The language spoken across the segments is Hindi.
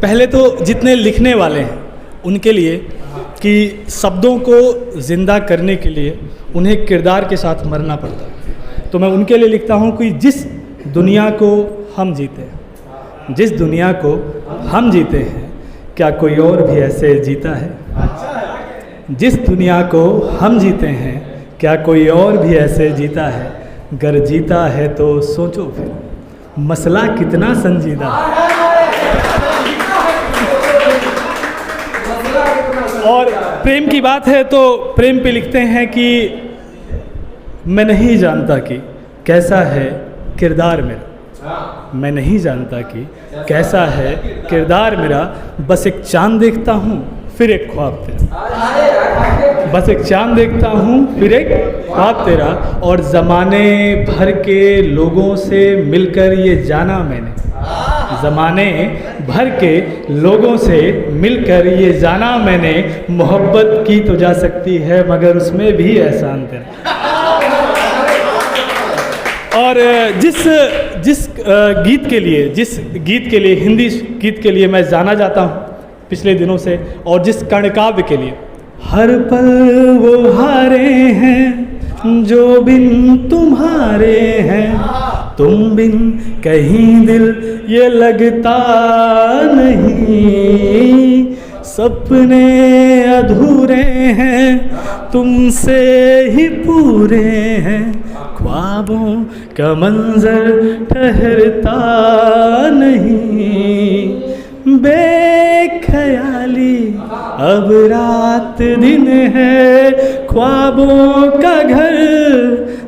पहले तो जितने लिखने वाले हैं उनके लिए कि शब्दों को ज़िंदा करने के लिए उन्हें किरदार के साथ मरना पड़ता है। तो मैं उनके लिए लिखता हूँ कि जिस दुनिया को हम जीते हैं, जिस दुनिया को हम जीते हैं, क्या कोई और भी ऐसे जीता है? जिस दुनिया को हम जीते हैं, क्या कोई और भी ऐसे जीता है? अगर जीता है तो सोचो फिर मसला कितना संजीदा है। और प्रेम की बात है तो प्रेम पे लिखते हैं कि मैं नहीं जानता कि कैसा है किरदार मेरा, मैं नहीं जानता कि कैसा है किरदार मेरा, बस एक चांद देखता हूँ फिर एक ख्वाब तेरा, बस एक चांद देखता हूँ फिर एक ख्वाब तेरा। और ज़माने भर के लोगों से मिलकर ये जाना मैंने, ज़माने भर के लोगों से मिलकर ये जाना मैंने, मोहब्बत की तो जा सकती है मगर उसमें भी एहसान तेरा। और जिस गीत के लिए हिंदी गीत के लिए मैं जाना जाता हूँ पिछले दिनों से, और जिस कर्णकाव्य के लिए हर पल वो हारे हैं जो बिन तुम्हारे हैं, तुम बिन कहीं दिल ये लगता नहीं, सपने अधूरे हैं तुमसे ही पूरे हैं, ख्वाबों का मंजर ठहरता नहीं, बेख्याली अब रात दिन है, ख्वाबों का घर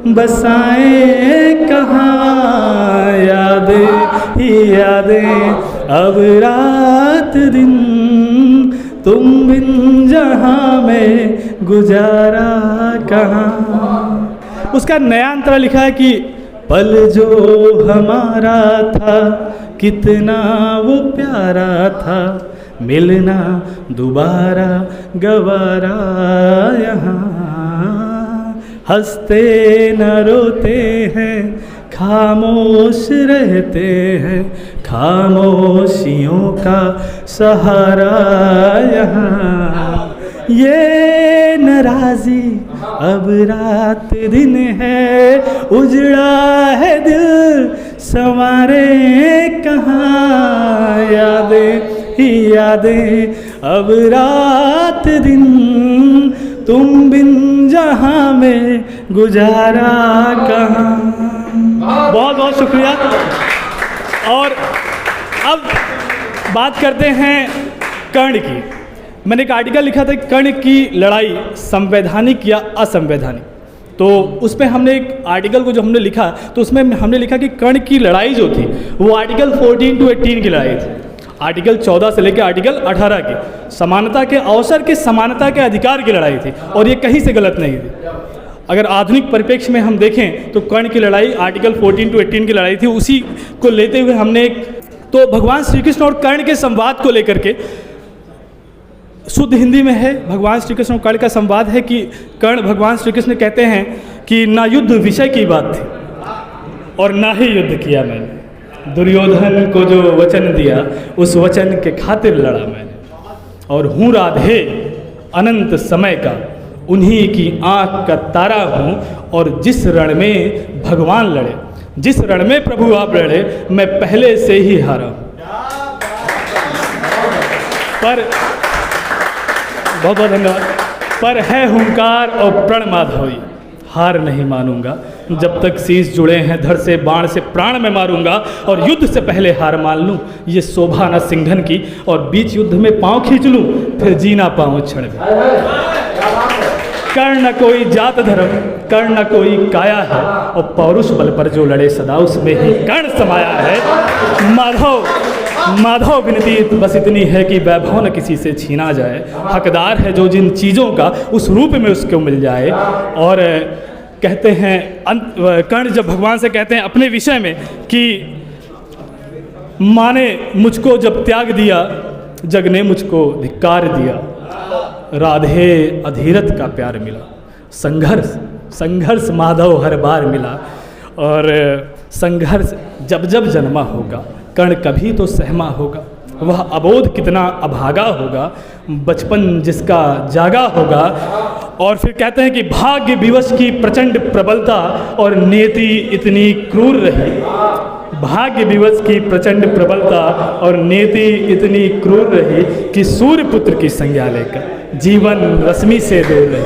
बसाए कहाँ, यादें ही यादें अब रात दिन, तुम बिन जहाँ में गुजारा कहाँ। उसका नया अंतरा लिखा है कि पल जो हमारा था कितना वो प्यारा था, मिलना दोबारा गवारा यहाँ, हंसते न रोते हैं खामोश रहते हैं, खामोशियों का सहारा यहाँ, ये नाराज़ी अब रात दिन है, उजड़ा है दिल संवारे कहाँ, यादें ही यादें अब रात दिन, तुम बिन जहाँ में गुजारा कहाँ। बहुत बहुत शुक्रिया। और अब बात करते हैं कर्ण की। मैंने एक आर्टिकल लिखा था कर्ण की लड़ाई संवैधानिक या असंवैधानिक, तो उसमें हमने एक आर्टिकल को जो हमने लिखा तो उसमें हमने लिखा कि कर्ण की लड़ाई जो थी वो आर्टिकल 14 to 18 की लड़ाई थी, आर्टिकल 14 से लेकर आर्टिकल 18 की समानता के अवसर के समानता के अधिकार की लड़ाई थी, और ये कहीं से गलत नहीं थी। अगर आधुनिक परिप्रेक्ष्य में हम देखें तो कर्ण की लड़ाई आर्टिकल 14 to 18 की लड़ाई थी, उसी को लेते हुए हमने एक तो भगवान श्री कृष्ण और कर्ण के संवाद को लेकर के शुद्ध हिंदी में है, भगवान श्री कृष्ण और कर्ण का संवाद है कि कर्ण भगवान श्री कृष्ण कहते हैं कि ना युद्ध विषय की बात थी और ना ही युद्ध किया मैंने, दुर्योधन को जो वचन दिया उस वचन के खातिर लड़ा मैंने, और हूँ राधे अनंत समय का उन्हीं की आँख का तारा हूँ, और जिस रण में भगवान लड़े, जिस रण में प्रभु आप लड़े, मैं पहले से ही हारा हूँ। पर बहुत बहुत धन्यवाद। पर है हुंकार और प्रण माधवी, हार नहीं मानूंगा, जब तक शीश जुड़े हैं धड़ से बाण से प्राण में मारूंगा, और युद्ध से पहले हार मान लूं ये शोभा न सिंघन की, और बीच युद्ध में पांव खींच लूं फिर जी ना पाऊं क्षण में। कर्ण न कोई जात धर्म, कर्ण न कोई काया है, और पौरुष बल पर जो लड़े सदा उसमें ही कर्ण समाया है। माधव विनती बस इतनी है कि वैभव न किसी से छीना जाए, हकदार है जो जिन चीज़ों का उस रूप में उसको मिल जाए। और कहते हैं कर्ण जब भगवान से कहते हैं अपने विषय में कि माँ ने मुझको जब त्याग दिया, जग ने मुझको धिक्कार दिया, राधे अधीरथ का प्यार मिला, संघर्ष माधव हर बार मिला, और संघर्ष जब जब जन्मा होगा कर्ण कभी तो सहमा होगा। वह अबोध कितना अभागा होगा, बचपन जिसका जागा होगा। और फिर कहते हैं कि भाग्य विवश की प्रचंड प्रबलता और नियति इतनी क्रूर रही, भाग्य विवश की प्रचंड प्रबलता और नियति इतनी क्रूर रही कि सूर्य पुत्र की संज्ञा लेकर जीवन रश्मि से दूर रही।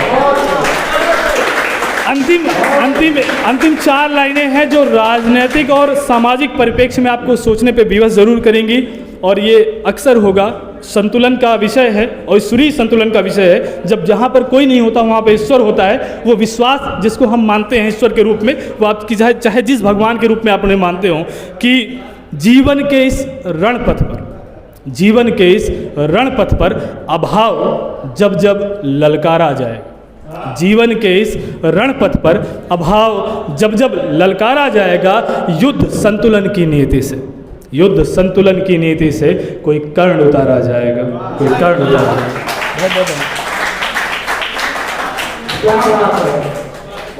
अंतिम 4 लाइनें हैं जो राजनीतिक और सामाजिक परिप्रेक्ष्य में आपको सोचने पे विवश जरूर करेंगी, और ये अक्सर होगा संतुलन का विषय है और ईश्वरीय संतुलन का विषय है। जब जहाँ पर कोई नहीं होता वहाँ पर ईश्वर होता है। वो विश्वास जिसको हम मानते हैं ईश्वर के रूप में, वो आपकी चाहे जिस भगवान के रूप में आप उन्हें मानते हो, कि जीवन के इस रण पथ पर अभाव जब जब ललकारा जाए, जीवन के इस रण पथ पर अभाव जब जब ललकारा जाएगा, युद्ध संतुलन की नीति से कोई कर्ण उतारा जाएगा, कोई कर्ण उतारा जाएगा। बहुत बहुत धन्यवाद।